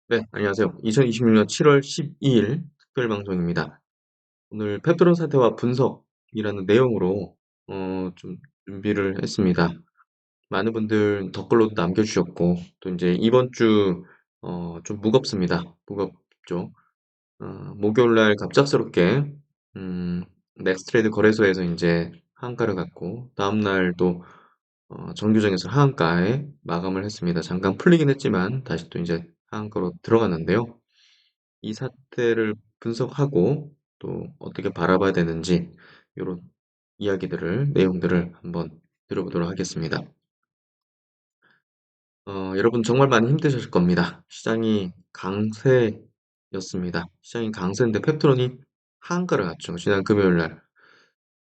네, 안녕하세요. 2026년 7월 12일 특별방송입니다. 오늘 페프론 사태와 분석이라는 내용으로 좀 준비를 했습니다. 많은 분들 댓글로도 남겨주셨고, 또 이제 이번 주 좀 무겁습니다. 무겁죠. 목요일 날 갑작스럽게 음, 넥스트레이드 거래소에서 이제 하한가를 갔고, 다음 날도 정규정에서 하한가에 마감을 했습니다. 잠깐 풀리긴 했지만 다시 또 이제 하한가로 들어갔는데요. 이 사태를 분석하고 또 어떻게 바라봐야 되는지 이런 이야기들을, 내용들을 한번 들어보도록 하겠습니다. 여러분 정말 많이 힘드셨을 겁니다. 시장이 강세였습니다. 시장이 강세인데 펩트론이 하한가를 갔죠. 지난 금요일 날.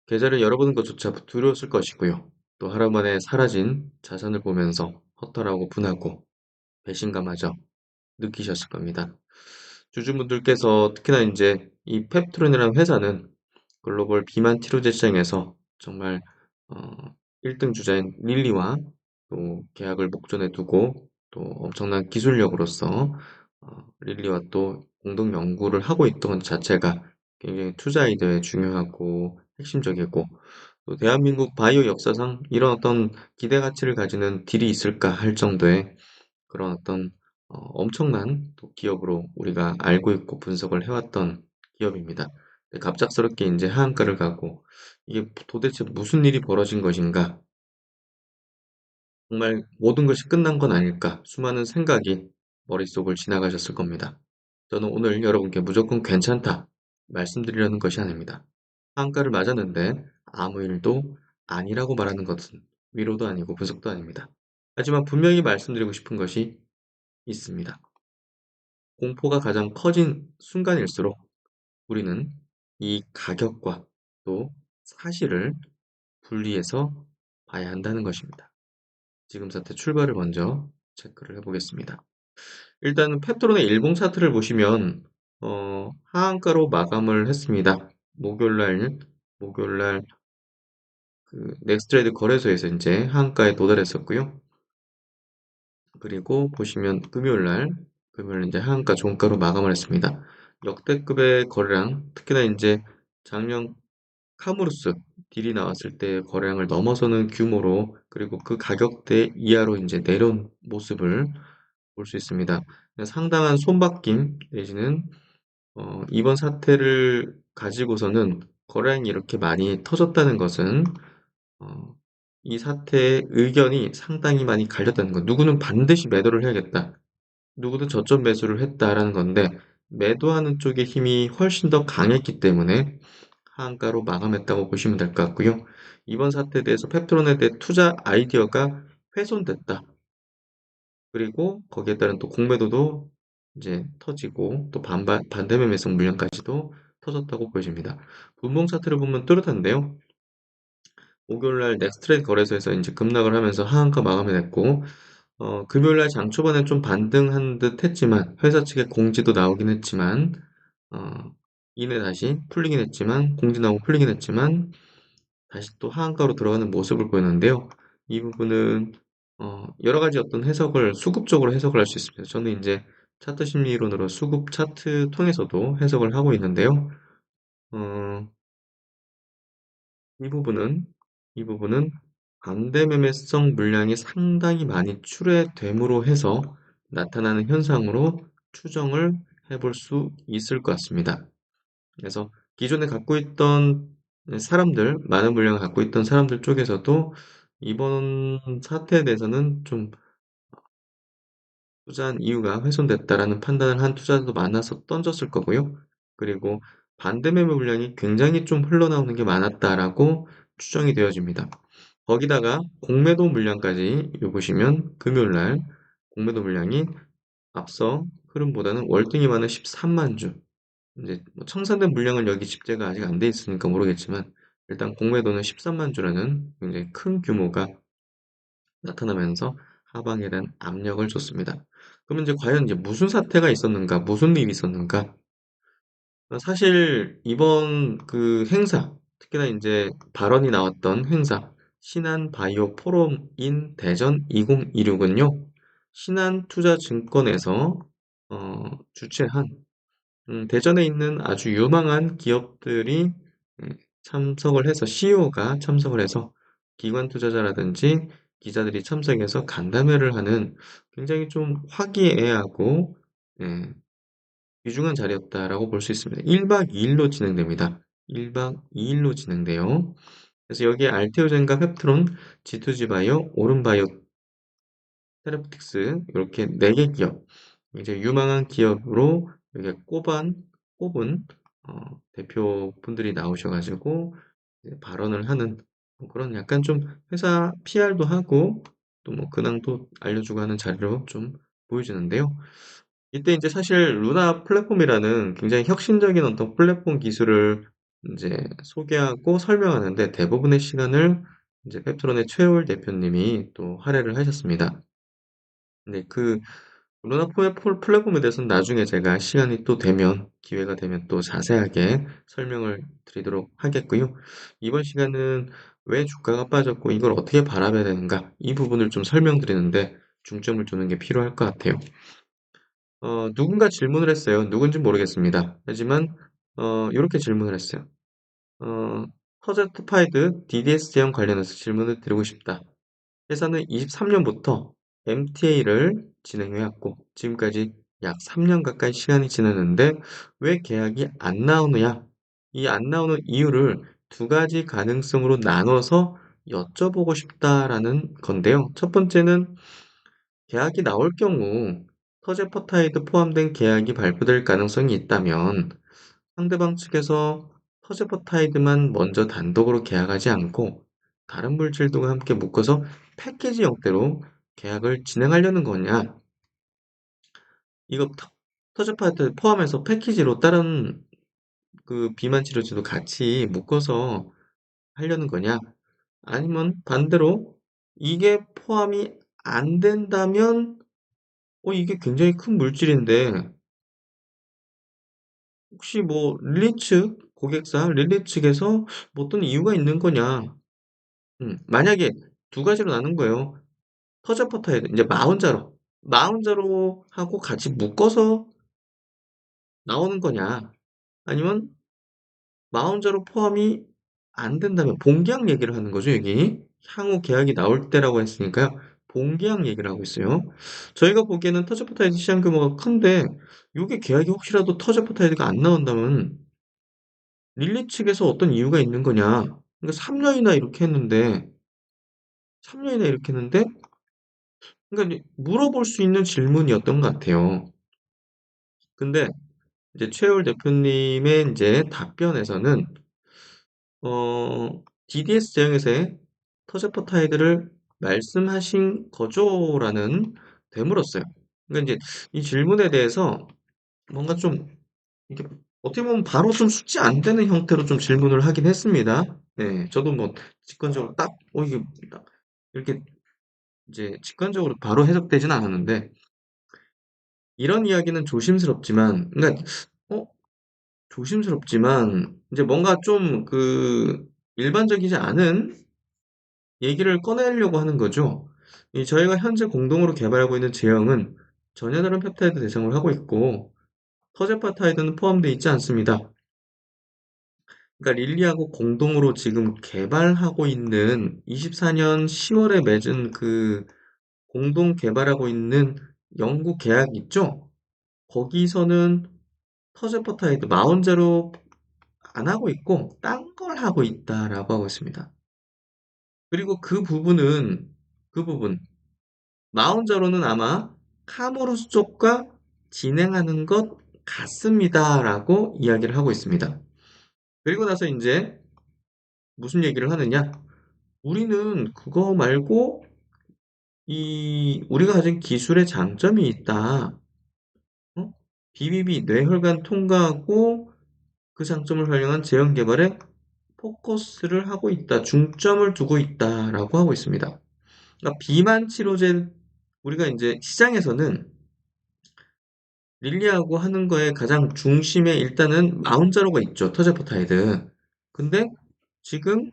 계좌를 열어보는 것조차 두려웠을 것이고요. 또 하루 만에 사라진 자산을 보면서 허탈하고 분하고 배신감마저 느끼셨을 겁니다. 주주분들께서 특히나 이제 이 펩트론이라는 회사는 글로벌 비만 치료제 시장에서 정말 어, 1등 주자인 릴리와 또 계약을 목전에 두고 또 엄청난 기술력으로서 릴리와 또 공동 연구를 하고 있던 것 자체가 굉장히 투자 아이디어에 중요하고 핵심적이고 또 대한민국 바이오 역사상 이런 어떤 기대 가치를 가지는 딜이 있을까 할 정도의 그런 어떤 엄청난 또 기업으로 우리가 알고 있고 분석을 해왔던 기업입니다. 근데 갑작스럽게 이제 하한가를 가고 이게 도대체 무슨 일이 벌어진 것인가? 정말 모든 것이 끝난 건 아닐까? 수많은 생각이 머릿속을 지나가셨을 겁니다. 저는 오늘 여러분께 무조건 괜찮다 말씀드리려는 것이 아닙니다. 하한가를 맞았는데 아무 일도 아니라고 말하는 것은 위로도 아니고 분석도 아닙니다. 하지만 분명히 말씀드리고 싶은 것이 있습니다. 공포가 가장 커진 순간일수록 우리는 이 가격과 또 사실을 분리해서 봐야 한다는 것입니다. 지금 사태 출발을 먼저 체크를 해보겠습니다. 일단은 페트론의 일봉 차트를 보시면 하한가로 마감을 했습니다. 목요일날 그 넥스트레이드 거래소에서 이제 하한가에 도달했었고요. 그리고 보시면 금요일 이제 하한가 종가로 마감을 했습니다. 역대급의 거래량, 특히나 이제 작년 카무루스 딜이 나왔을 때 거래량을 넘어서는 규모로 그리고 그 가격대 이하로 이제 내려온 모습을 볼 수 있습니다. 상당한 손바뀜 내지는 이번 사태를 가지고서는 거래량이 이렇게 많이 터졌다는 것은 어, 이 사태의 의견이 상당히 많이 갈렸다는 것. 누구는 반드시 매도를 해야겠다. 누구든 저점 매수를 했다라는 건데 매도하는 쪽의 힘이 훨씬 더 강했기 때문에 하한가로 마감했다고 보시면 될 것 같고요. 이번 사태에 대해서 펩트론에 대해 투자 아이디어가 훼손됐다. 그리고 거기에 따른 또 공매도도 이제 터지고 또 반대 매매성 물량까지도 터졌다고 보여집니다. 분봉 차트를 보면 뚜렷한데요. 목요일날 넥스트레이드 거래소에서 이제 급락을 하면서 하한가 마감이 됐고 금요일날 장 초반에 좀 반등한 듯 했지만 회사 측의 공지도 나오긴 했지만 어, 이내 다시 풀리긴 했지만 공지 나오고 풀리긴 했지만 다시 또 하한가로 들어가는 모습을 보였는데요. 이 부분은 여러 가지 어떤 해석을 수급적으로 해석을 할 수 있습니다. 저는 이제 차트 심리론으로 수급 차트 통해서도 해석을 하고 있는데요. 어, 이 부분은 이 부분은 반대 매매성 물량이 상당히 많이 출회됨으로 해서 나타나는 현상으로 추정을 해볼 수 있을 것 같습니다. 그래서 기존에 갖고 있던 사람들, 많은 물량을 갖고 있던 사람들 쪽에서도 이번 사태에 대해서는 좀 투자한 이유가 훼손됐다라는 판단을 한 투자자도 많아서 던졌을 거고요. 그리고 반대 매매 물량이 굉장히 좀 흘러나오는 게 많았다라고 추정이 되어집니다. 거기다가 공매도 물량까지 보시면 금요일날 공매도 물량이 앞서 흐름보다는 월등히 많은 13만 주. 이제 뭐 청산된 물량은 여기 집계가 아직 안 돼 있으니까 모르겠지만 일단 공매도는 13만 주라는 굉장히 큰 규모가 나타나면서 하방에 대한 압력을 줬습니다. 그러면 이제 과연 이제 무슨 사태가 있었는가, 무슨 일이 있었는가? 사실 이번 그 행사, 특히나 이제 발언이 나왔던 행사, 신한 바이오 포럼인 대전 2026은요, 신한투자증권에서 주최한 대전에 있는 아주 유망한 기업들이 참석을 해서 CEO가 참석을 해서 기관 투자자라든지 기자들이 참석해서 간담회를 하는 굉장히 좀 화기애애하고 예, 귀중한 자리였다라고 볼 수 있습니다. 1박 2일로 진행됩니다. 1박 2일로 진행돼요. 그래서 여기에 알테오젠과 펩트론, G2G바이오, 오른바이오, 테라퓨틱스 이렇게 4개 기업, 이제 유망한 기업으로 여기에 꼽은 대표분들이 나오셔가지고 이제 발언을 하는 뭐 그런 약간 좀 회사 PR도 하고 또 뭐 근황도 알려주고 하는 자리로 좀 보여지는데요. 이때 이제 사실 루나 플랫폼이라는 굉장히 혁신적인 어떤 플랫폼 기술을 이제 소개하고 설명하는데 대부분의 시간을 이제 펩트론의 최울 대표님이 또 할애를 하셨습니다. 근데 그 루나 플랫폼에 대해서는 나중에 제가 시간이 또 되면, 기회가 되면 또 자세하게 설명을 드리도록 하겠고요. 이번 시간은 왜 주가가 빠졌고 이걸 어떻게 바라봐야 되는가, 이 부분을 좀 설명드리는데 중점을 두는 게 필요할 것 같아요. 누군가 질문을 했어요. 누군지 모르겠습니다. 하지만, 이렇게 질문을 했어요. 어, 터제트파이드 DDS 제형 관련해서 질문을 드리고 싶다. 회사는 23년부터 MTA를 진행해왔고, 지금까지 약 3년 가까이 시간이 지났는데, 왜 계약이 안 나오느냐? 이 안 나오는 이유를 두 가지 가능성으로 나눠서 여쭤보고 싶다라는 건데요. 첫 번째는 계약이 나올 경우 터제퍼타이드 포함된 계약이 발표될 가능성이 있다면 상대방 측에서 터제퍼타이드만 먼저 단독으로 계약하지 않고 다른 물질들과 함께 묶어서 패키지 형태로 계약을 진행하려는 거냐? 이거 터제퍼타이드 포함해서 패키지로 다른 그 비만 치료제도 같이 묶어서 하려는 거냐? 아니면 반대로 이게 포함이 안 된다면 이게 굉장히 큰 물질인데 혹시 뭐 릴리 측에서 뭐 어떤 이유가 있는 거냐? 만약에 두 가지로 나눈 거예요. 터저퍼타이드 이제 마흔자로 하고 같이 묶어서 나오는 거냐? 아니면 마흔자로 포함이 안 된다면 본계약 얘기를 하는 거죠, 여기. 향후 계약이 나올 때라고 했으니까요. 본계약 얘기를 하고 있어요. 저희가 보기에는 터저퍼타이드 시장 규모가 큰데 이게 계약이 혹시라도 터저퍼타이드가 안 나온다면 릴리 측에서 어떤 이유가 있는 거냐? 그러니까 3년이나 이렇게 했는데, 그러니까 이제 물어볼 수 있는 질문이었던 것 같아요. 근데 이제 최울 대표님의 이제 답변에서는 DDS 제형에서의 터제퍼타이드를 말씀하신 거죠라는 되물었어요. 그러니까 이제 이 질문에 대해서 뭔가 좀 이게 어떻게 보면 바로 좀 숙지 안 되는 형태로 좀 질문을 하긴 했습니다. 네, 저도 뭐 직관적으로 이게 딱 이렇게 이제 직관적으로 바로 해석되진 않았는데 이런 이야기는 그러니까 어, 조심스럽지만 이제 뭔가 좀 그 일반적이지 않은 얘기를 꺼내려고 하는 거죠. 이 저희가 현재 공동으로 개발하고 있는 제형은 전혀 다른 펩타이드 대상을 하고 있고 터제파타이드는 포함되어 있지 않습니다. 그러니까 릴리하고 공동으로 지금 개발하고 있는 24년 10월에 맺은 그 공동 개발하고 있는 연구 계약 있죠? 거기서는 터제퍼타이드 마운제로 안 하고 있고 딴 걸 하고 있다라고 하고 있습니다. 그리고 그 부분 마운제로는 아마 카모루스 쪽과 진행하는 것 같습니다라고 이야기를 하고 있습니다. 그리고 나서 이제 무슨 얘기를 하느냐? 우리는 그거 말고 우리가 가진 기술의 장점이 있다. 어? BBB 뇌혈관 통과하고 그 장점을 활용한 제형 개발에 포커스를 하고 있다. 중점을 두고 있다라고 하고 있습니다. 그러니까 비만 치료제 우리가 이제 시장에서는 릴리하고 하는 거에 가장 중심에 일단은 마운자로가 있죠. 터제포타이드. 근데 지금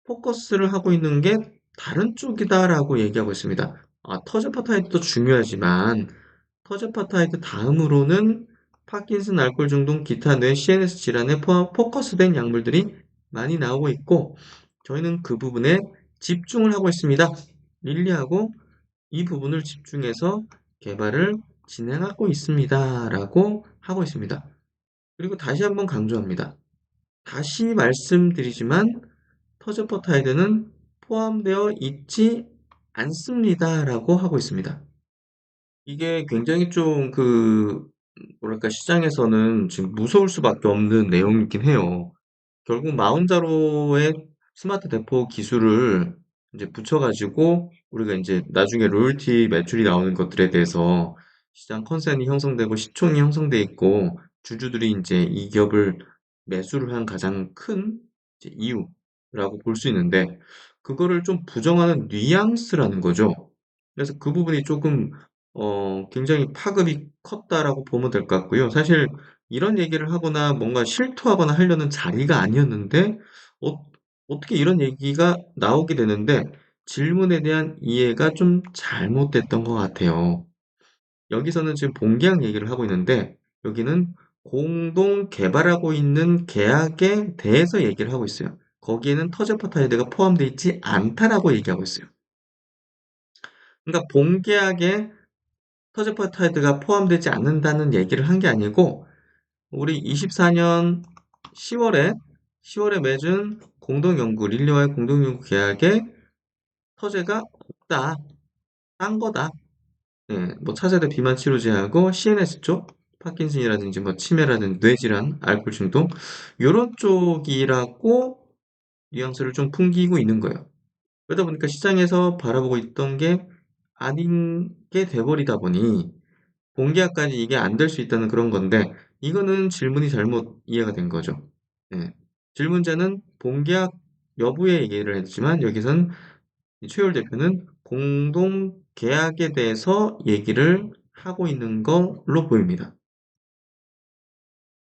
포커스를 하고 있는 게 다른 쪽이다라고 얘기하고 있습니다. 터제포타이드도 중요하지만 터제파타이드 다음으로는 파킨슨, 알코올 중독, 기타 뇌 CNS 질환에 포커스된 약물들이 많이 나오고 있고, 저희는 그 부분에 집중을 하고 있습니다. 릴리하고 이 부분을 집중해서 개발을 진행하고 있습니다. 라고 하고 있습니다. 그리고 다시 한번 강조합니다. 다시 말씀드리지만 터제퍼타이드는 포함되어 있지 않습니다. 라고 하고 있습니다. 이게 굉장히 좀 뭐랄까, 시장에서는 지금 무서울 수밖에 없는 내용이긴 해요. 결국 마운자로의 스마트 대포 기술을 이제 붙여가지고 우리가 이제 나중에 로열티 매출이 나오는 것들에 대해서 시장 컨센이 형성되고 시총이 형성돼 있고 주주들이 이제 이 기업을 매수를 한 가장 큰 이제 이유라고 볼 수 있는데 그거를 좀 부정하는 뉘앙스라는 거죠. 그래서 그 부분이 조금 굉장히 파급이 컸다라고 보면 될 것 같고요. 사실 이런 얘기를 하거나 뭔가 실토하거나 하려는 자리가 아니었는데 어, 어떻게 이런 얘기가 나오게 되는데 질문에 대한 이해가 좀 잘못됐던 것 같아요. 여기서는 지금 본계약 얘기를 하고 있는데 여기는 공동 개발하고 있는 계약에 대해서 얘기를 하고 있어요. 거기에는 터제퍼타이드가 포함되어 있지 않다라고 얘기하고 있어요. 그러니까 본계약에 터제퍼타이드가 포함되지 않는다는 얘기를 한 게 아니고 우리 24년 10월에 맺은 공동연구, 릴리와의 공동연구 계약에 터제가 없다. 딴 거다. 예, 뭐 차세대 비만 치료제하고 CNS 쪽, 파킨슨이라든지 뭐 치매라든지 뇌질환, 알코올 중독, 요런 쪽이라고 뉘앙스를 좀 풍기고 있는 거예요. 그러다 보니까 시장에서 바라보고 있던 게 아닌 게 돼버리다 보니 공계약까지 이게 안 될 수 있다는 그런 건데 이거는 질문이 잘못 이해가 된 거죠. 예. 질문자는 본계약 여부의 얘기를 했지만 여기선 최율 대표는 공동 계약에 대해서 얘기를 하고 있는 걸로 보입니다.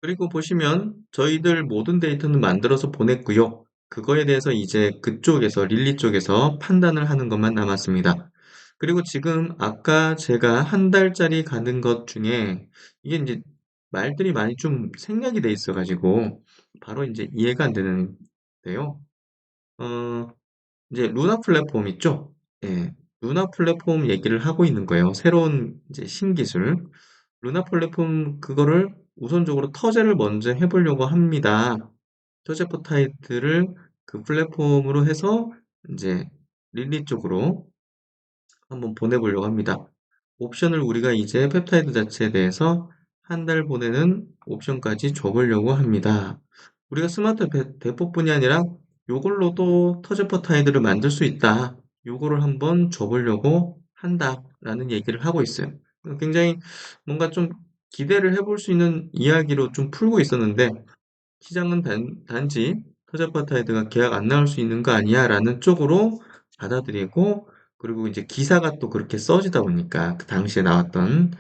그리고 보시면 저희들 모든 데이터는 만들어서 보냈고요. 그거에 대해서 이제 그쪽에서 릴리 쪽에서 판단을 하는 것만 남았습니다. 그리고 지금 아까 제가 한 달짜리 가는 것 중에 이게 이제 말들이 많이 좀 생략이 돼 있어가지고 바로 이제 이해가 안 되는데요. 어, 이제 루나 플랫폼 있죠? 예, 루나 플랫폼 얘기를 하고 있는 거예요. 새로운 이제 신기술. 루나 플랫폼 그거를 우선적으로 터제를 먼저 해보려고 합니다. 터제 포타이트를 그 플랫폼으로 해서 이제 릴리 쪽으로 한번 보내보려고 합니다. 옵션을 우리가 이제 펩타이드 자체에 대해서 한 달 보내는 옵션까지 줘보려고 합니다. 우리가 스마트 대포뿐이 아니라 요걸로도 터즈퍼타이드를 만들 수 있다. 요거를 한번 줘보려고 한다라는 얘기를 하고 있어요. 굉장히 뭔가 좀 기대를 해볼 수 있는 이야기로 좀 풀고 있었는데 시장은 단지 터즈퍼타이드가 계약 안 나올 수 있는 거 아니야 라는 쪽으로 받아들이고 그리고 이제 기사가 또 그렇게 써지다 보니까 그 당시에 나왔던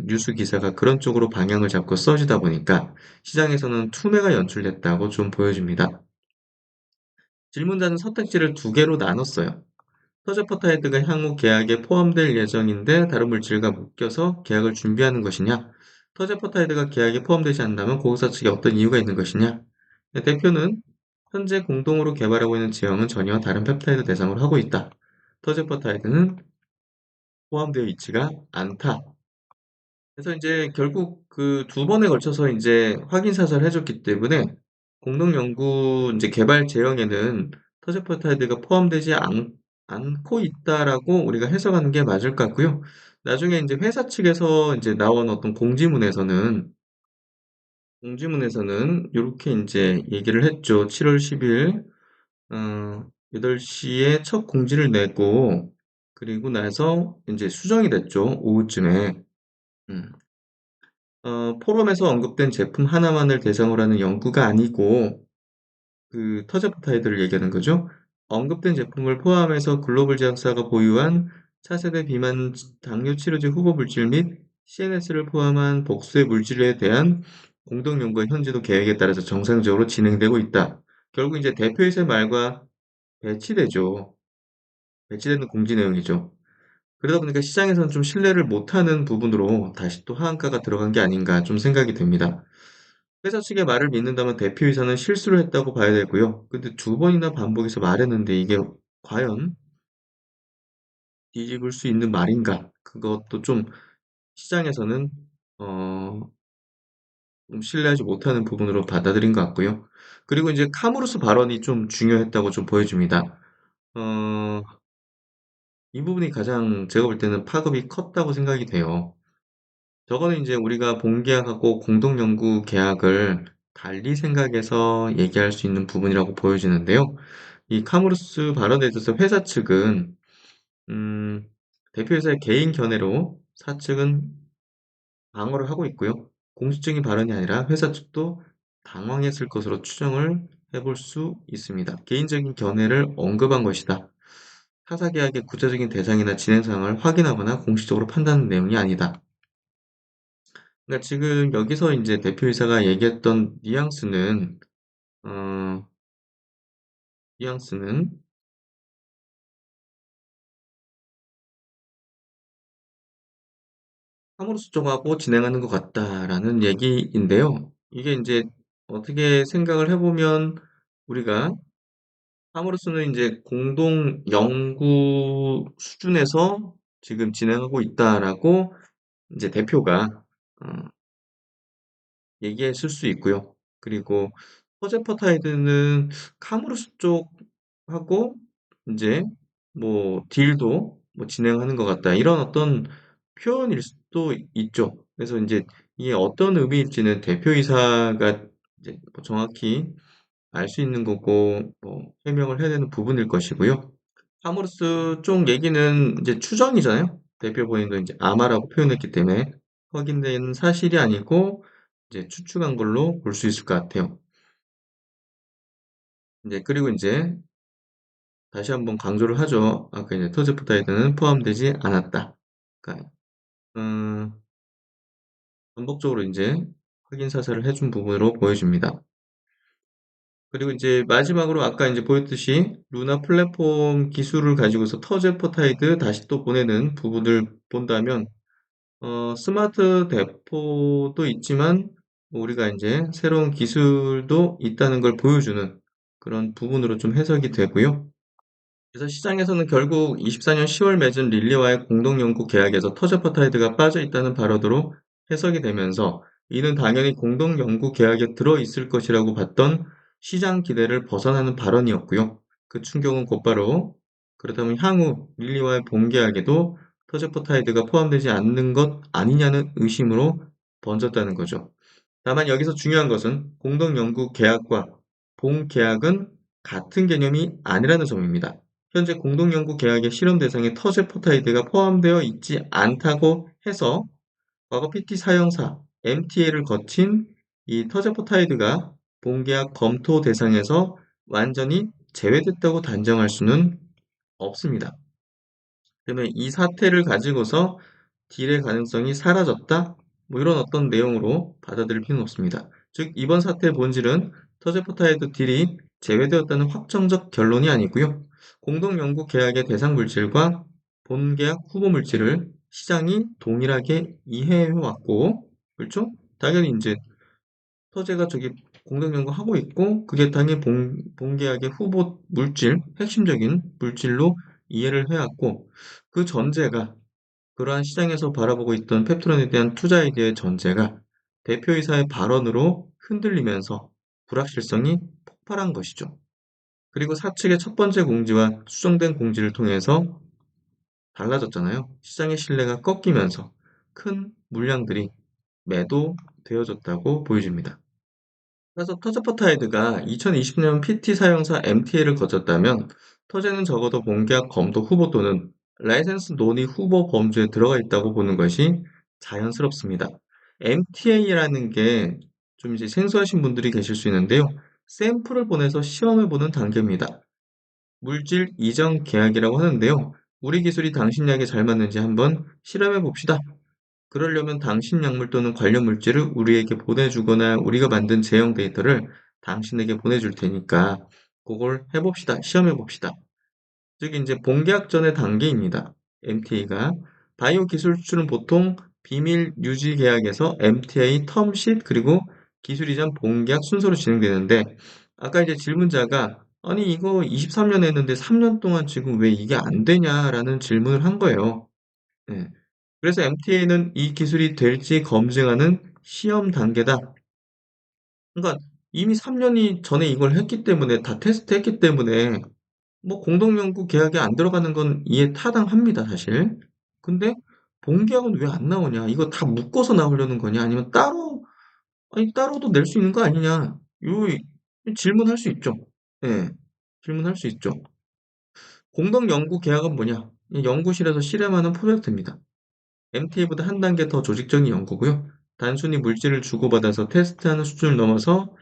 뉴스 기사가 그런 쪽으로 방향을 잡고 써지다 보니까 시장에서는 투매가 연출됐다고 좀 보여집니다. 질문자는 선택지를 두 개로 나눴어요. 터저퍼타이드가 향후 계약에 포함될 예정인데 다른 물질과 묶여서 계약을 준비하는 것이냐? 터저퍼타이드가 계약에 포함되지 않는다면 고객사 측에 어떤 이유가 있는 것이냐? 대표는 현재 공동으로 개발하고 있는 제형은 전혀 다른 펩타이드 대상으로 하고 있다. 터저퍼타이드는 포함되어 있지가 않다. 그래서 이제 결국 그 두 번에 걸쳐서 이제 확인 사살을 해줬기 때문에 공동 연구 이제 개발 제형에는 터제퍼타이드가 포함되지 않고 있다라고 우리가 해석하는 게 맞을 것 같고요. 나중에 이제 회사 측에서 이제 나온 어떤 공지문에서는 이렇게 이제 얘기를 했죠. 7월 10일 8시에 첫 공지를 내고 그리고 나서 이제 수정이 됐죠. 오후쯤에. 음. 포럼에서 언급된 제품 하나만을 대상으로 하는 연구가 아니고 그 터제포타이드를 얘기하는 거죠. 언급된 제품을 포함해서 글로벌 제약사가 보유한 차세대 비만 당뇨 치료제 후보 물질 및 CNS를 포함한 복수의 물질에 대한 공동 연구가 현재도 계획에 따라서 정상적으로 진행되고 있다. 결국 이제 대표이사의 말과 배치되죠. 배치되는 공지 내용이죠. 그러다 보니까 시장에서는 좀 신뢰를 못하는 부분으로 다시 또 하한가가 들어간 게 아닌가 좀 생각이 됩니다. 회사 측의 말을 믿는다면 대표이사는 실수를 했다고 봐야 되고요. 근데 두 번이나 반복해서 말했는데 이게 과연 뒤집을 수 있는 말인가? 그것도 좀 시장에서는 어, 좀 신뢰하지 못하는 부분으로 받아들인 것 같고요. 그리고 이제 카무르스 발언이 좀 중요했다고 좀 보여집니다. 어, 이 부분이 가장 제가 볼 때는 파급이 컸다고 생각이 돼요. 저거는 이제 우리가 본계약하고 공동연구 계약을 달리 생각해서 얘기할 수 있는 부분이라고 보여지는데요. 이 카무르스 발언에 대해서 회사 측은 음, 대표이사의 개인 견해로 사측은 방어를 하고 있고요. 공식적인 발언이 아니라 회사 측도 당황했을 것으로 추정을 해볼 수 있습니다. 개인적인 견해를 언급한 것이다. 타사 계약의 구체적인 대상이나 진행 상황을 확인하거나 공식적으로 판단하는 내용이 아니다. 그러니까 지금 여기서 이제 대표이사가 얘기했던 어, 뉘앙스는 카모루스 쪽하고 진행하는 것 같다라는 얘기인데요. 이게 이제 어떻게 생각을 해보면 우리가 카모루스는 이제 공동 연구 수준에서 지금 진행하고 있다라고 이제 대표가 어, 얘기했을 수 있고요. 그리고 허제퍼타이드는 카무루스 쪽하고 이제 뭐 딜도 뭐 진행하는 것 같다. 이런 어떤 표현일 수도 있죠. 그래서 이제 이게 어떤 의미일지는 대표이사가 이제 뭐 정확히 알 수 있는 거고 뭐 해명을 해야 되는 부분일 것이고요. 카무루스 쪽 얘기는 이제 추정이잖아요. 대표 본인도 이제 아마라고 표현했기 때문에 확인된 사실이 아니고 이제 추측한 걸로 볼 수 있을 것 같아요. 이제 그리고 이제 다시 한번 강조를 하죠. 아까 이제 터즈프타이드는 포함되지 않았다. 그러니까 반복적으로 이제 확인 사살을 해준 부분으로 보여집니다. 그리고 이제 마지막으로 아까 이제 보였듯이 루나 플랫폼 기술을 가지고서 터즈프타이드 다시 또 보내는 부분을 본다면 스마트 대포도 있지만 뭐 우리가 이제 새로운 기술도 있다는 걸 보여주는 그런 부분으로 좀 해석이 되고요. 그래서 시장에서는 결국 24년 10월 맺은 릴리와의 공동연구 계약에서 터저퍼타이드가 빠져 있다는 발언으로 해석이 되면서 이는 당연히 공동연구 계약에 들어있을 것이라고 봤던 시장 기대를 벗어나는 발언이었고요. 그 충격은 곧바로 그렇다면 향후 릴리와의 본계약에도 터저퍼타이드가 포함되지 않는 것 아니냐는 의심으로 번졌다는 거죠. 다만 여기서 중요한 것은 공동연구 계약과 본계약은 같은 개념이 아니라는 점입니다. 현재 공동연구 계약의 실험 대상에 터제포타이드가 포함되어 있지 않다고 해서 과거 PT 사용사 MTA를 거친 이 터제포타이드가 본계약 검토 대상에서 완전히 제외됐다고 단정할 수는 없습니다. 그러면 이 사태를 가지고서 딜의 가능성이 사라졌다? 뭐 이런 어떤 내용으로 받아들일 필요는 없습니다. 즉, 이번 사태의 본질은 터제포타이드 딜이 제외되었다는 확정적 결론이 아니고요. 공동연구 계약의 대상 물질과 본계약 후보 물질을 시장이 동일하게 이해해왔고, 그렇죠? 당연히 이제 터제가 저기 공동연구 하고 있고, 그게 당연히 본계약의 후보 물질, 핵심적인 물질로 이해를 해왔고, 그 전제가 그러한 시장에서 바라보고 있던 펩트론에 대한 투자 아이디어의 전제가 대표이사의 발언으로 흔들리면서 불확실성이 폭발한 것이죠. 그리고 사측의 첫 번째 공지와 수정된 공지를 통해서 달라졌잖아요. 시장의 신뢰가 꺾이면서 큰 물량들이 매도되어졌다고 보여집니다. 그래서 터저퍼타이드가 2020년 PT 사용사 MTA를 거쳤다면 터제는 적어도 본계약 검토 후보 또는 라이센스 논의 후보 범주에 들어가 있다고 보는 것이 자연스럽습니다. MTA라는 게 좀 이제 생소하신 분들이 계실 수 있는데요. 샘플을 보내서 시험해보는 단계입니다. 물질 이전 계약이라고 하는데요. 우리 기술이 당신 약에 잘 맞는지 한번 실험해 봅시다. 그러려면 당신 약물 또는 관련 물질을 우리에게 보내주거나 우리가 만든 제형 데이터를 당신에게 보내줄 테니까 그걸 해봅시다. 시험해봅시다. 즉 이제 본계약 전의 단계입니다. MTA가. 바이오 기술 수출은 보통 비밀 유지 계약에서 MTA 텀sheet 그리고 기술 이전 본계약 순서로 진행되는데 아까 이제 질문자가 아니 이거 23년 했는데 3년 동안 지금 왜 이게 안 되냐라는 질문을 한 거예요. 예. 그래서 MTA는 이 기술이 될지 검증하는 시험 단계다. 그러니까 이미 3년이 전에 이걸 했기 때문에 다 테스트했기 때문에 뭐 공동연구 계약에 안 들어가는 건 이해 타당합니다, 사실. 근데 본계약은 왜 안 나오냐? 이거 다 묶어서 나오려는 거냐? 아니면 따로 아니 따로도 낼 수 있는 거 아니냐? 요 질문할 수 있죠. 예. 질문할 수 있죠. 공동연구 계약은 뭐냐? 이 연구실에서 실험하는 프로젝트입니다. MTA보다 한 단계 더 조직적인 연구고요. 단순히 물질을 주고받아서 테스트하는 수준을 넘어서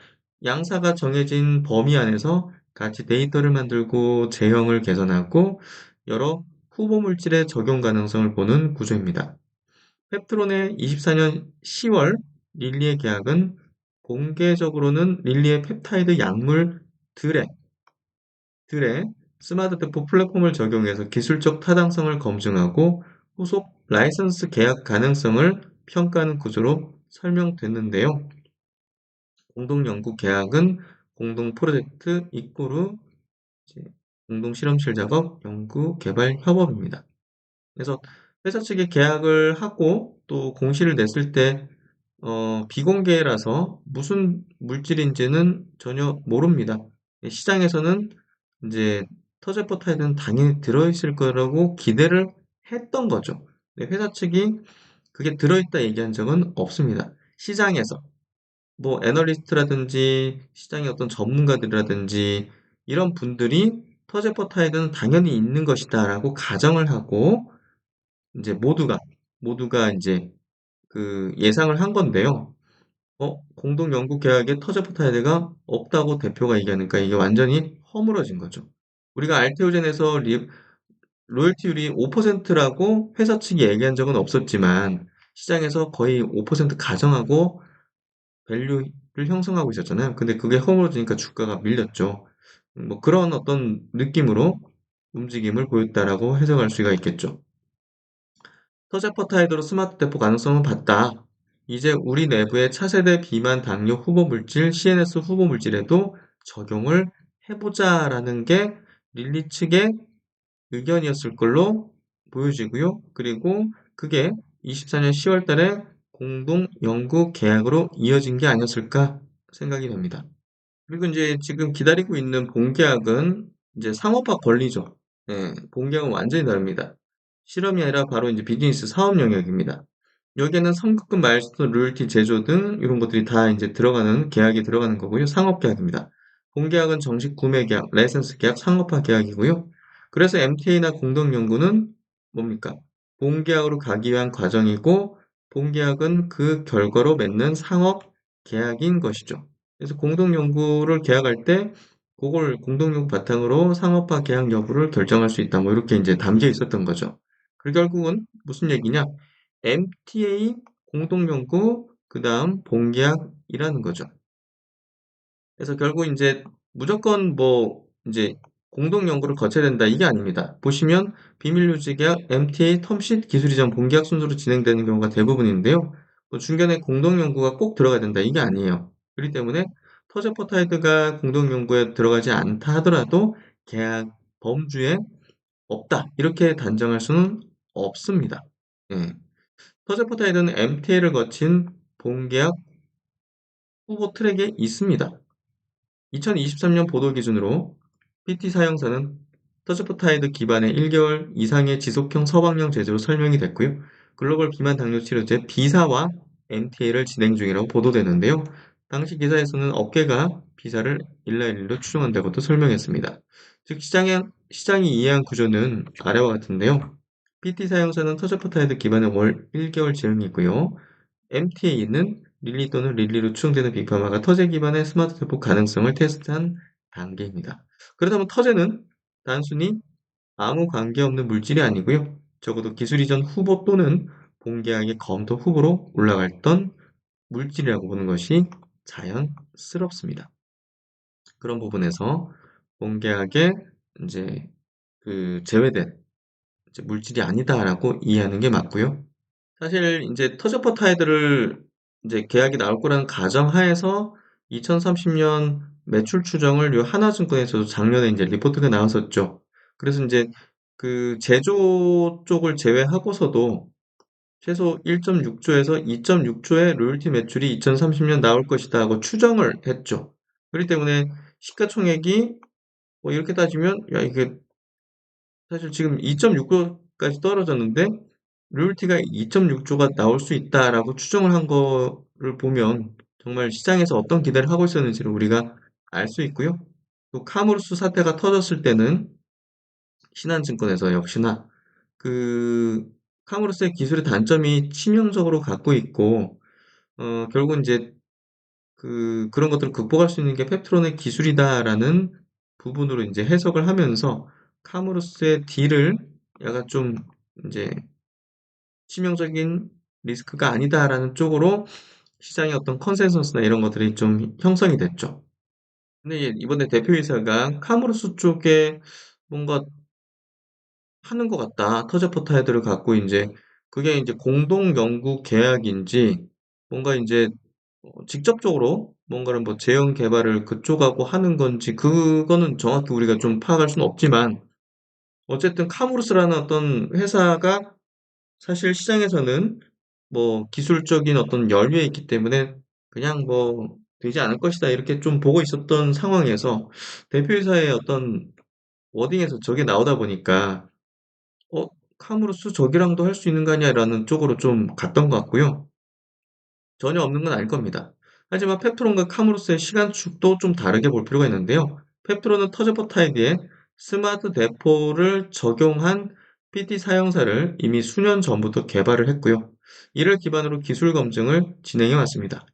양사가 정해진 범위 안에서 같이 데이터를 만들고 제형을 개선하고 여러 후보 물질의 적용 가능성을 보는 구조입니다. 펩트론의 24년 10월 릴리의 계약은 공개적으로는 릴리의 펩타이드 약물 들의 스마트 대포 플랫폼을 적용해서 기술적 타당성을 검증하고 후속 라이선스 계약 가능성을 평가하는 구조로 설명됐는데요. 공동 연구 계약은 공동 프로젝트 이꼬르 이제 공동 실험실 작업, 연구, 개발 협업입니다. 그래서 회사 측이 계약을 하고 또 공시를 냈을 때 비공개라서 무슨 물질인지는 전혀 모릅니다. 시장에서는 이제 터제포타이드는 당연히 들어있을 거라고 기대를 했던 거죠. 회사 측이 그게 들어있다 얘기한 적은 없습니다. 시장에서 뭐 애널리스트라든지 시장의 어떤 전문가들이라든지 이런 분들이 터제포타이드는 당연히 있는 것이다라고 가정을 하고 이제 모두가 이제 그 예상을 한 건데요. 공동 연구 계약에 터제포타이드가 없다고 대표가 얘기하니까 이게 완전히 허물어진 거죠. 우리가 알테오젠에서 로열티율이 5%라고 회사 측이 얘기한 적은 없었지만 시장에서 거의 5% 가정하고 밸류를 형성하고 있었잖아요. 근데 그게 허물어지니까 주가가 밀렸죠. 뭐 그런 어떤 느낌으로 움직임을 보였다라고 해석할 수가 있겠죠. 터제퍼타이드로 스마트 대포 가능성은 봤다. 이제 우리 내부의 차세대 비만 당뇨 후보 물질, CNS 후보 물질에도 적용을 해보자라는 게 릴리 측의 의견이었을 걸로 보여지고요. 그리고 그게 24년 10월 달에 공동 연구 계약으로 이어진 게 아니었을까 생각이 됩니다. 그리고 이제 지금 기다리고 있는 본계약은 이제 상업화 권리죠. 예, 본계약은 완전히 다릅니다. 실험이 아니라 바로 이제 비즈니스 사업 영역입니다. 여기에는 선급금, 마일스톤, 로열티, 제조 등 이런 것들이 다 이제 들어가는 계약이 들어가는 거고요. 상업 계약입니다. 본계약은 정식 구매 계약, 라이선스 계약, 상업화 계약이고요. 그래서 MTA나 공동 연구는 뭡니까? 본계약으로 가기 위한 과정이고 본계약은 그 결과로 맺는 상업 계약인 것이죠. 그래서 공동연구를 계약할 때 그걸 공동연구 바탕으로 상업화 계약 여부를 결정할 수 있다. 뭐 이렇게 이제 담겨 있었던 거죠. 그 결국은 무슨 얘기냐? MTA 공동연구 그다음 본계약이라는 거죠. 그래서 결국 이제 무조건 뭐 이제 공동 연구를 거쳐야 된다 이게 아닙니다. 보시면 비밀 유지 계약, MTA, 텀sheet, 기술 이전 본계약 순서로 진행되는 경우가 대부분인데요. 뭐 중간에 공동 연구가 꼭 들어가야 된다 이게 아니에요. 그렇기 때문에 터제포타이드가 공동 연구에 들어가지 않다 하더라도 계약 범주에 없다 이렇게 단정할 수는 없습니다. 예. 터제포타이드는 MTA를 거친 본계약 후보 트랙에 있습니다. 2023년 보도 기준으로 PT 사용사는 터즈포타이드 기반의 1개월 이상의 지속형 서방령 제조로 설명이 됐고요. 글로벌 비만 당뇨 치료제 비사와 MTA를 진행 중이라고 보도되는데요. 당시 기사에서는 업계가 비사를 일라일로 추종한다고도 설명했습니다. 즉 시장이 이해한 구조는 아래와 같은데요. PT 사용사는 터즈포타이드 기반의 월 1개월 제형이고요. MTA는 릴리 또는 릴리로 추정되는 빅파마가 터제 기반의 스마트 대폭 가능성을 테스트한 단계입니다. 그렇다면 터제는 단순히 아무 관계없는 물질이 아니고요. 적어도 기술 이전 후보 또는 본계약의 검토 후보로 올라갔던 물질이라고 보는 것이 자연스럽습니다. 그런 부분에서 본계약에 이제 그 제외된 이제 물질이 아니다라고 이해하는 게 맞고요. 사실 인제 터저퍼타이드를 인제 계약이 나올 거라는 가정하에서 2030년 매출 추정을 요 하나증권에서도 작년에 인제 리포트가 나왔었죠. 그래서 인제 그 제조 쪽을 제외하고서도 최소 1.6조에서 2.6조의 로열티 매출이 2030년 나올 것이다 하고 추정을 했죠. 그렇기 때문에 시가총액이 뭐 이렇게 따지면 야 이게 사실 지금 2.6조까지 떨어졌는데 로열티가 2.6조가 나올 수 있다라고 추정을 한 거를 보면 정말 시장에서 어떤 기대를 하고 있었는지를 우리가 알 수 있고요. 또 카모루스 사태가 터졌을 때는 신한증권에서 역시나 그 카모루스의 기술의 단점이 치명적으로 갖고 있고 결국은 이제 그런 것들을 극복할 수 있는 게 펩트론의 기술이다라는 부분으로 이제 해석을 하면서 카모루스의 딜을 약간 좀 이제 치명적인 리스크가 아니다라는 쪽으로 시장의 어떤 컨센서스나 이런 것들이 좀 형성이 됐죠. 근데 이번에 대표이사가 카모루스 쪽에 뭔가 하는 것 같다. 터저포타이드를 갖고 이제 그게 이제 공동 연구 계약인지 뭔가 이제 직접적으로 뭔가를 뭐 제형 개발을 그쪽하고 하는 건지 그거는 정확히 우리가 좀 파악할 수는 없지만 어쨌든 카모루스라는 어떤 회사가 사실 시장에서는 뭐 기술적인 어떤 연류에 있기 때문에 그냥 뭐 되지 않을 것이다 이렇게 좀 보고 있었던 상황에서 대표이사의 어떤 워딩에서 저게 나오다 보니까 어, 카무루스 저기랑도 할 수 있는 거 아니야라는 쪽으로 좀 갔던 것 같고요. 전혀 없는 건 아닐 겁니다. 하지만 펩트론과 카무루스의 시간축도 좀 다르게 볼 필요가 있는데요. 펩트론은 터저포타이드에 스마트 대포를 적용한 PT 사형사를 이미 수년 전부터 개발을 했고요. 이를 기반으로 기술 검증을 진행해 왔습니다.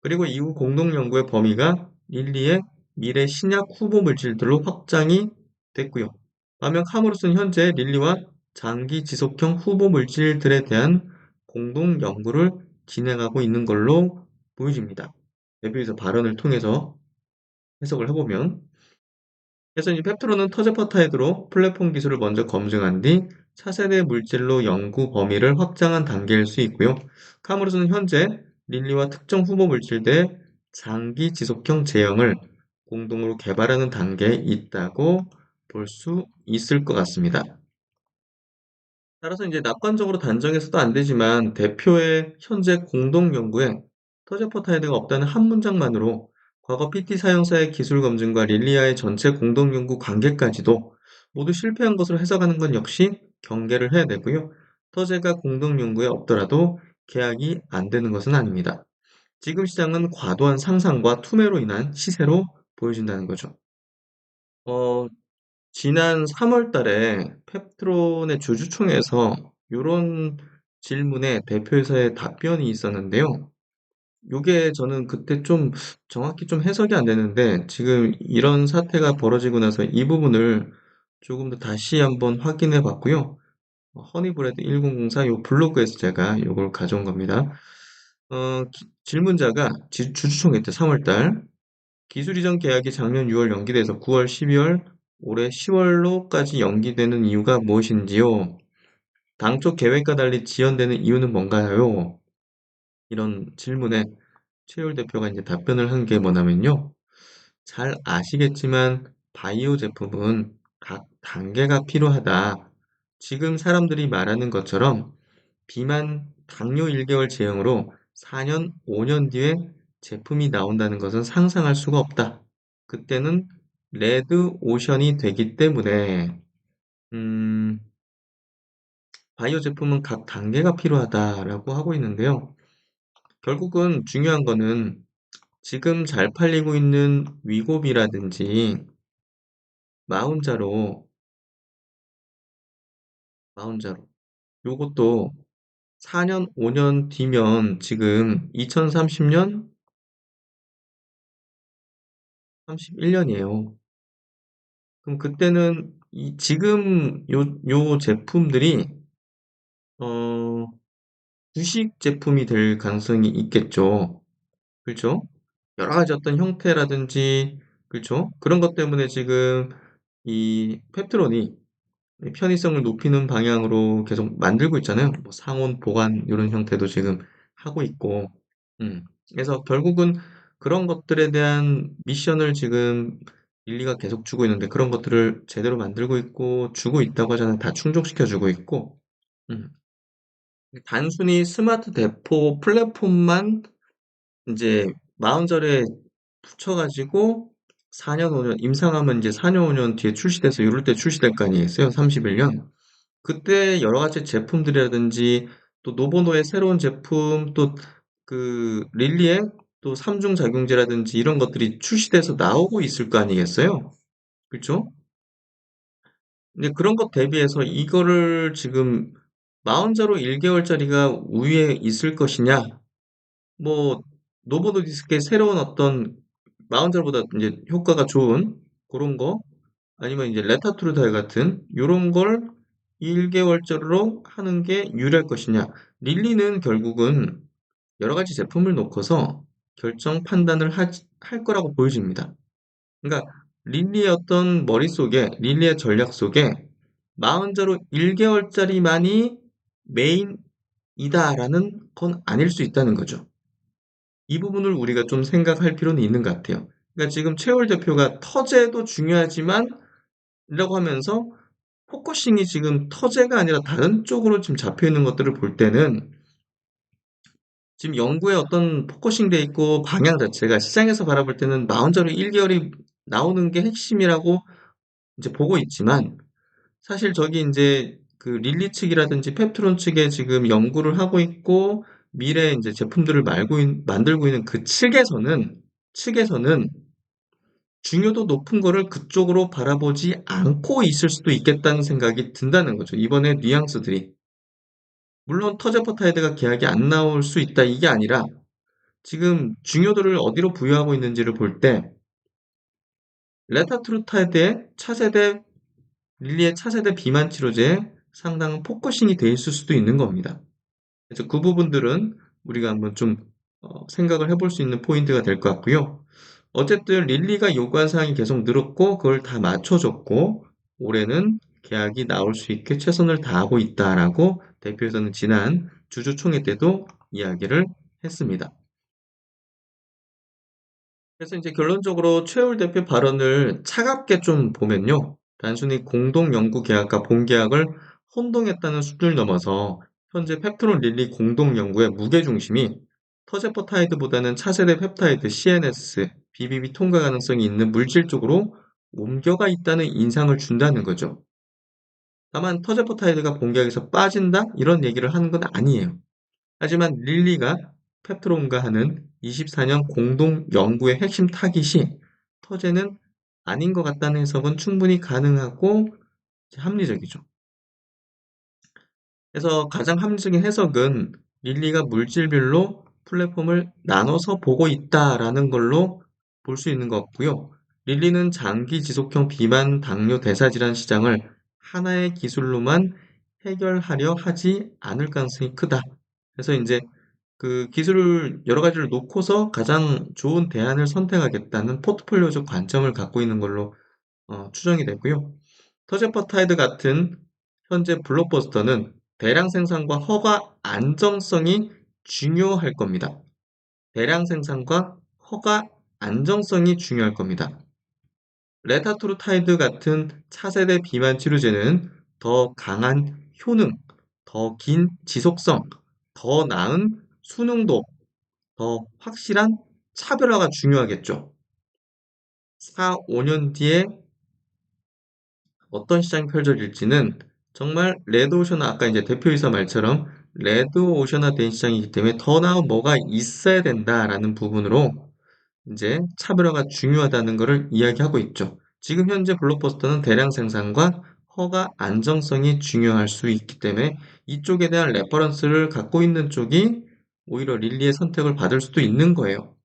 그리고 이후 공동 연구의 범위가 릴리의 미래 신약 후보 물질들로 확장이 됐고요. 반면 카모루스는 현재 릴리와 장기 지속형 후보 물질들에 대한 공동 연구를 진행하고 있는 걸로 보여집니다. 대표이사 발언을 통해서 해석을 해보면 그래서 이 펩트론은 터제퍼타이드로 플랫폼 기술을 먼저 검증한 뒤 차세대 물질로 연구 범위를 확장한 단계일 수 있고요. 카모루스는 현재 릴리와 특정 후보 물질들의 장기 지속형 제형을 공동으로 개발하는 단계에 있다고 볼 수 있을 것 같습니다. 따라서 이제 낙관적으로 단정해서도 안 되지만 대표의 현재 공동 연구에 터제퍼타이드가 없다는 한 문장만으로 과거 PT 사용사의 기술 검증과 릴리아의 전체 공동 연구 관계까지도 모두 실패한 것으로 해석하는 건 역시 경계를 해야 되고요. 터제가 공동 연구에 없더라도 계약이 안 되는 것은 아닙니다. 지금 시장은 과도한 상상과 투매로 인한 시세로 보여진다는 거죠. 어, 지난 3월 달에 펩트론의 주주총회에서 요런 질문에 대표이사의 답변이 있었는데요. 요게 저는 그때 좀 정확히 좀 해석이 안 되는데 지금 이런 사태가 벌어지고 나서 이 부분을 조금 더 다시 한번 확인해 봤고요. 허니브레드 1004 요 블로그에서 제가 요걸 가져온 겁니다. 질문자가 주주총회 때 3월 달 기술 이전 계약이 작년 6월 연기돼서 9월, 12월, 올해 10월로까지 연기되는 이유가 무엇인지요? 당초 계획과 달리 지연되는 이유는 뭔가요? 이런 질문에 최율 대표가 이제 답변을 한 게 뭐냐면요. 잘 아시겠지만 바이오 제품은 각 단계가 필요하다. 지금 사람들이 말하는 것처럼 비만 당뇨 1개월 제형으로 4년, 5년 뒤에 제품이 나온다는 것은 상상할 수가 없다. 그때는 레드 오션이 되기 때문에 음, 바이오 제품은 각 단계가 필요하다라고 하고 있는데요. 결국은 중요한 거는 지금 잘 팔리고 있는 위고비라든지 마운자로, 마운자로 요것도 4년, 5년 뒤면 지금 2030년, 31년이에요. 그럼 그때는 지금 요 제품들이 어, 주식 제품이 될 가능성이 있겠죠. 그렇죠? 여러 가지 어떤 형태라든지 그렇죠? 그런 것 때문에 지금 이 펩트론이 편의성을 높이는 방향으로 계속 만들고 있잖아요. 뭐 상온 보관 이런 형태도 지금 하고 있고, 그래서 결국은 그런 것들에 대한 미션을 지금 릴리가 계속 주고 있는데 그런 것들을 제대로 만들고 있고 주고 있다고 하잖아요. 다 충족시켜 주고 있고, 음, 단순히 스마트 대포 플랫폼만 이제 마운저에 붙여가지고 4년, 5년, 임상하면 이제 4년, 5년 뒤에 출시돼서 이럴 때 출시될 거 아니겠어요? 31년. 그때 여러 가지 제품들이라든지 또 노보노의 새로운 제품 또 그 릴리의 또 삼중 작용제라든지 이런 것들이 출시돼서 나오고 있을 거 아니겠어요? 그렇죠? 근데 그런 것 대비해서 이거를 지금 마운저로 1개월짜리가 우위에 있을 것이냐? 뭐 노보노 디스크의 새로운 어떤 마운저보다 이제 효과가 좋은 그런 거 아니면 이제 레타투르다이 같은 요런 걸 1개월짜리로 하는 게 유리할 것이냐. 릴리는 결국은 여러 가지 제품을 놓고서 결정 판단을 할 거라고 보여집니다. 그러니까 릴리의 어떤 머릿속에, 릴리의 전략 속에 마흔자로 1개월짜리만이 메인이다라는 건 아닐 수 있다는 거죠. 이 부분을 우리가 좀 생각할 필요는 있는 것 같아요. 그러니까 지금 최월 대표가 터제도 중요하지만 이라고 하면서 포커싱이 지금 터제가 아니라 다른 쪽으로 지금 잡혀 있는 것들을 볼 때는 지금 연구에 어떤 포커싱 돼 있고 방향 자체가 시장에서 바라볼 때는 마운저로 1개월이 나오는 게 핵심이라고 이제 보고 있지만 사실 저기 이제 그 릴리 측이라든지 펩트론 측에 지금 연구를 하고 있고 미래 이제 제품들을 만들고 있는 그 측에서는 중요도 높은 거를 그쪽으로 바라보지 않고 있을 수도 있겠다는 생각이 든다는 거죠. 이번에 뉘앙스들이. 물론 터제퍼타이드가 계약이 안 나올 수 있다 이게 아니라 지금 중요도를 어디로 부여하고 있는지를 볼 때 레타트루타이드의 차세대 릴리의 차세대 비만 치료제에 상당한 포커싱이 돼 있을 수도 있는 겁니다. 그래서 그 부분들은 우리가 한번 좀 생각을 해볼 수 있는 포인트가 될 것 같고요. 어쨌든 릴리가 요구한 사항이 계속 늘었고 그걸 다 맞춰줬고 올해는 계약이 나올 수 있게 최선을 다하고 있다라고 대표에서는 지난 주주총회 때도 이야기를 했습니다. 그래서 이제 결론적으로 최울 대표 발언을 차갑게 좀 보면요. 단순히 공동 연구 계약과 본 계약을 혼동했다는 수준을 넘어서 현재 펩트론 릴리 공동 연구의 무게 중심이 터제퍼타이드보다는 차세대 펩타이드 CNS, BBB 통과 가능성이 있는 물질 쪽으로 옮겨가 있다는 인상을 준다는 거죠. 다만 터제퍼타이드가 본 계약에서 빠진다? 이런 얘기를 하는 건 아니에요. 하지만 릴리가 펩트론과 하는 24년 공동 연구의 핵심 타깃이 터제는 아닌 것 같다는 해석은 충분히 가능하고 합리적이죠. 그래서 가장 합리적인 해석은 릴리가 물질별로 플랫폼을 나눠서 보고 있다라는 걸로 볼 수 있는 것 같고요. 릴리는 장기 지속형 비만 당뇨 대사질환 시장을 하나의 기술로만 해결하려 하지 않을 가능성이 크다. 그래서 이제 그 기술을 여러 가지를 놓고서 가장 좋은 대안을 선택하겠다는 포트폴리오적 관점을 갖고 있는 걸로 추정이 되고요. 터제퍼타이드 같은 현재 블록버스터는 대량 생산과 허가 안정성이 중요할 겁니다. 대량 생산과 허가 안정성이 중요할 겁니다. 레타토르타이드 같은 차세대 비만 치료제는 더 강한 효능, 더 긴 지속성, 더 나은 수능도, 더 확실한 차별화가 중요하겠죠. 4, 5년 뒤에 어떤 시장이 펼쳐질지는 정말 레드오션, 아까 이제 대표이사 말처럼 레드오션화 된 시장이기 때문에 더 나은 뭐가 있어야 된다라는 부분으로 이제 차별화가 중요하다는 것을 이야기하고 있죠. 지금 현재 블록버스터는 대량 생산과 허가 안정성이 중요할 수 있기 때문에 이쪽에 대한 레퍼런스를 갖고 있는 쪽이 오히려 릴리의 선택을 받을 수도 있는 거예요.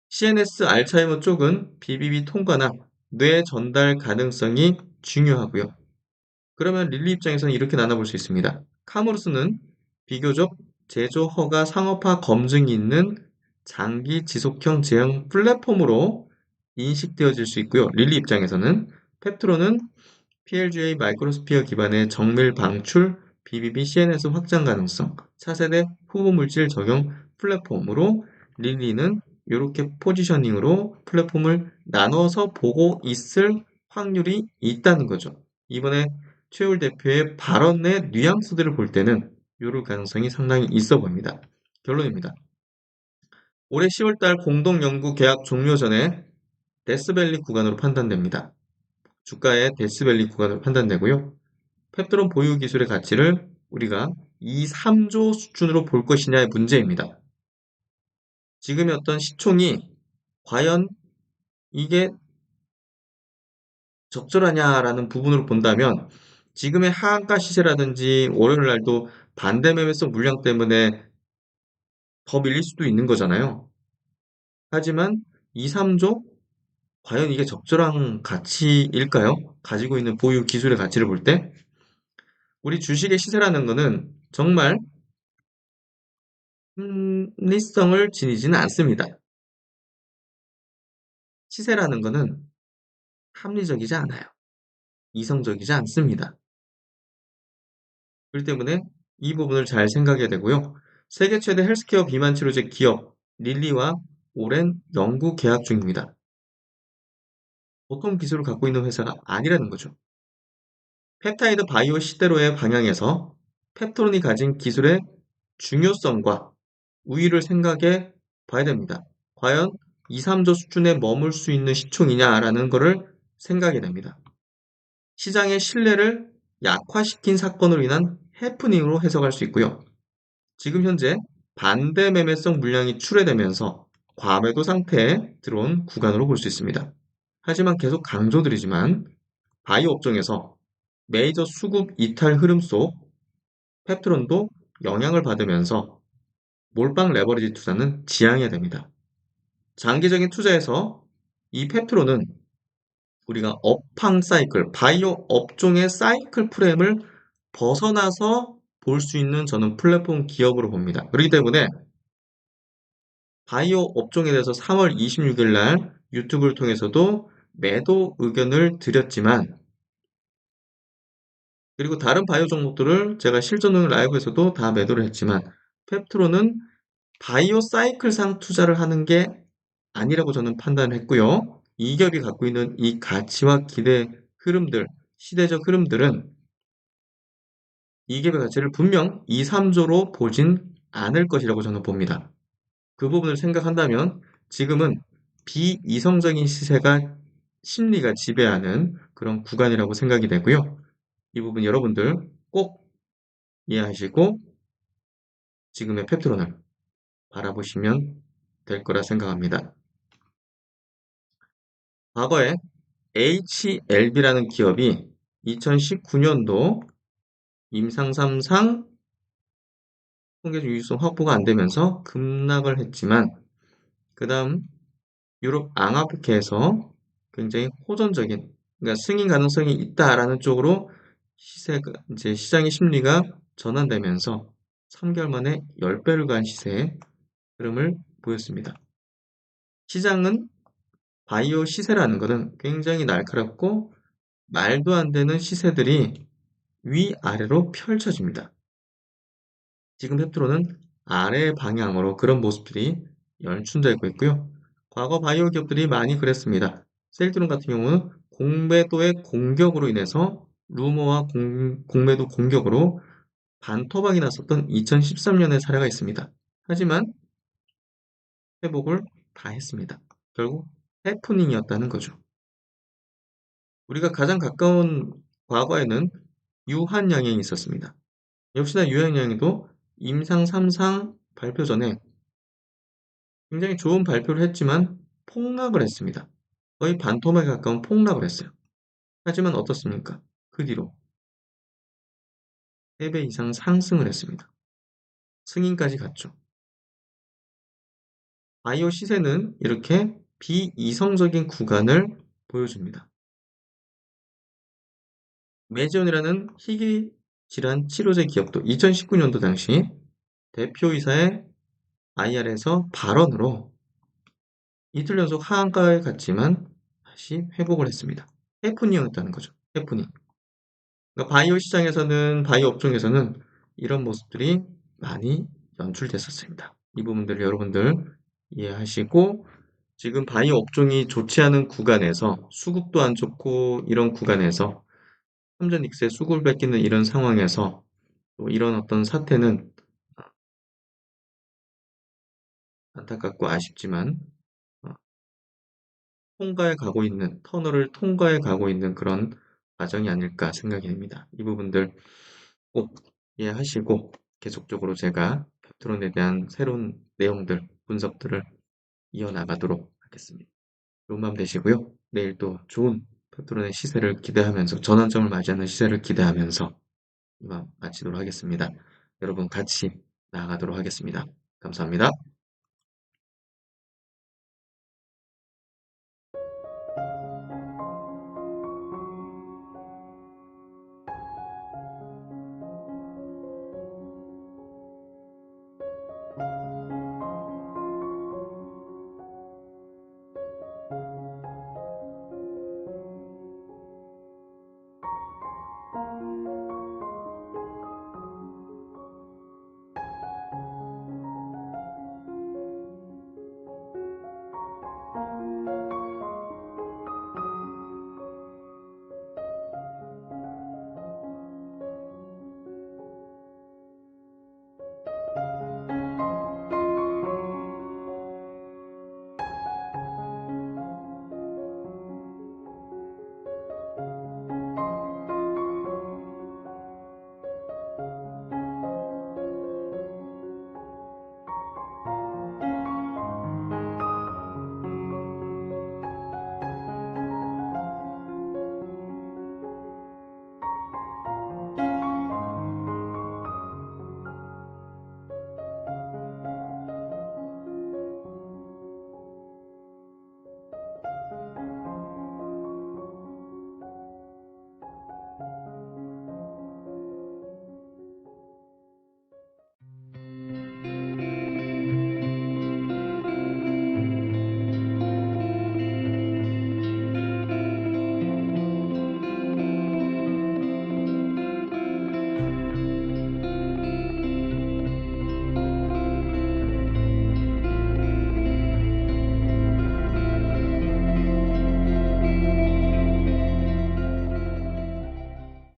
CNS 알츠하이머 쪽은 BBB 통과나 뇌 전달 가능성이 중요하고요. 그러면 릴리 입장에서는 이렇게 나눠볼 수 있습니다. 카무루스는 비교적 제조 허가 상업화 검증이 있는 장기 지속형 제형 플랫폼으로 인식되어질 수 있고요. 릴리 입장에서는 펩트로는 PLGA 마이크로스피어 기반의 정밀 방출 BBB CNS 확장 가능성 4세대 후보 물질 적용 플랫폼으로 릴리는 이렇게 포지셔닝으로 플랫폼을 나눠서 보고 있을 확률이 있다는 거죠. 이번에 최울 대표의 발언의 뉘앙스들을 볼 때는 이럴 가능성이 상당히 있어 보입니다. 결론입니다. 올해 10월달 공동 연구 계약 종료 전에 데스밸리 구간으로 판단됩니다. 주가의 데스밸리 구간으로 판단되고요. 펩트론 보유 기술의 가치를 우리가 2, 3조 수준으로 볼 것이냐의 문제입니다. 지금의 어떤 시총이 과연 이게 적절하냐라는 부분으로 본다면 지금의 하한가 시세라든지 월요일 날도 반대 매매성 물량 때문에 더 밀릴 수도 있는 거잖아요. 하지만 2, 3조? 과연 이게 적절한 가치일까요? 가지고 있는 보유 기술의 가치를 볼 때? 우리 주식의 시세라는 거는 정말 합리성을 지니지는 않습니다. 시세라는 거는 합리적이지 않아요. 이성적이지 않습니다. 그렇기 때문에 이 부분을 잘 생각해야 되고요. 세계 최대 헬스케어 비만 치료제 기업 릴리와 오랜 연구 계약 중입니다. 보통 기술을 갖고 있는 회사가 아니라는 거죠. 펩타이드 바이오 시대로의 방향에서 펩토론이 가진 기술의 중요성과 우위를 생각해 봐야 됩니다. 과연 2, 3조 수준에 머물 수 있는 시총이냐라는 것을 생각해야 됩니다. 시장의 신뢰를 약화시킨 사건으로 인한 해프닝으로 해석할 수 있고요. 지금 현재 반대 매매성 물량이 출회되면서 과매도 상태에 들어온 구간으로 볼 수 있습니다. 하지만 계속 강조드리지만 바이오 업종에서 메이저 수급 이탈 흐름 속 펩트론도 영향을 받으면서 몰빵 레버리지 투자는 지양해야 됩니다. 장기적인 투자에서 이 펩트론은 우리가 업황 사이클, 바이오 업종의 사이클 프레임을 벗어나서 볼 수 있는 저는 플랫폼 기업으로 봅니다. 그렇기 때문에 바이오 업종에 대해서 3월 26일 날 유튜브를 통해서도 매도 의견을 드렸지만 그리고 다른 바이오 종목들을 제가 실전용 라이브에서도 다 매도를 했지만 펩트론은 바이오 사이클상 투자를 하는 게 아니라고 저는 판단을 했고요. 이 기업이 갖고 있는 이 가치와 기대 흐름들, 시대적 흐름들은 이 기업의 가치를 분명 2, 3조로 보진 않을 것이라고 저는 봅니다. 그 부분을 생각한다면 지금은 비이성적인 시세가 심리가 지배하는 그런 구간이라고 생각이 되고요. 이 부분 여러분들 꼭 이해하시고 지금의 펩트론을 바라보시면 될 거라 생각합니다. 과거에 HLB라는 기업이 2019년도 임상 3상 통계적 유효성 확보가 안 되면서 급락을 했지만 그 다음 유럽 앙하프케에서 굉장히 호전적인 그러니까 승인 가능성이 있다라는 쪽으로 시세가 이제 시장의 심리가 전환되면서 3개월 만에 10배를 간 시세의 흐름을 보였습니다. 시장은 바이오 시세라는 것은 굉장히 날카롭고 말도 안 되는 시세들이 위아래로 펼쳐집니다. 지금 펩트론은 아래 방향으로 그런 모습들이 연출되고 있고요. 과거 바이오 기업들이 많이 그랬습니다. 셀트론 같은 경우는 공매도의 공격으로 인해서 루머와 공매도 공격으로 반토막이 났었던 2013년의 사례가 있습니다. 하지만 회복을 다 했습니다. 결국 해프닝이었다는 거죠. 우리가 가장 가까운 과거에는 유한양행이 있었습니다. 역시나 유한양행도 임상 3상 발표 전에 굉장히 좋은 발표를 했지만 폭락을 했습니다. 거의 반토막에 가까운 폭락을 했어요. 하지만 어떻습니까? 그 뒤로 3배 이상 상승을 했습니다. 승인까지 갔죠. 바이오 시세는 이렇게 비이성적인 구간을 보여줍니다. 메지온이라는 희귀 질환 치료제 기업도 2019년도 당시 대표이사의 IR에서 발언으로 이틀 연속 하한가에 갔지만 다시 회복을 했습니다. 해프닝이었다는 거죠. 해프닝. 그러니까 바이오 시장에서는 바이오 업종에서는 이런 모습들이 많이 연출됐었습니다. 이 부분들 여러분들 이해하시고 지금 바이오 업종이 좋지 않은 구간에서 수급도 안 좋고 이런 구간에서 삼전 익세 수급을 뺏기는 이런 상황에서 또 이런 어떤 사태는 안타깝고 아쉽지만 어 통과해 가고 있는 터널을 통과해 가고 있는 그런 과정이 아닐까 생각이 됩니다. 이 부분들 꼭 이해하시고 계속적으로 제가 팩트론에 대한 새로운 내용들, 분석들을 이어나가도록 하겠습니다. 좋은 밤 되시고요. 내일 또 좋은 팩트론의 시세를 기대하면서 전환점을 맞이하는 시세를 기대하면서 이만 마치도록 하겠습니다. 여러분 같이 나아가도록 하겠습니다. 감사합니다.